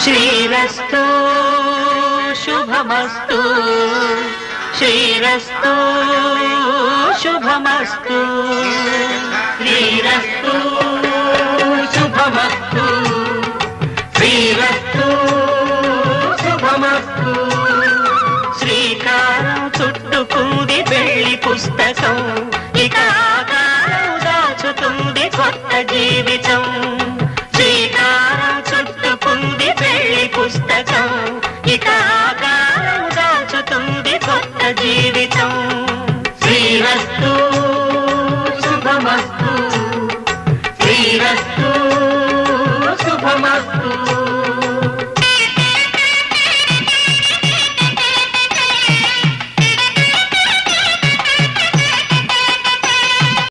శ్రీరస్తు శుభమస్తు శ్రీరస్తు శుభమస్తు శ్రీరస్తు శుభమస్తు శ్రీరస్తు శుభమస్తు శ్రీకారం చుట్టుకుంది పెళ్లి పుస్తకం ఇక ఆకారం దాచుతుంది కొత్త జీవితం శ్రీకారం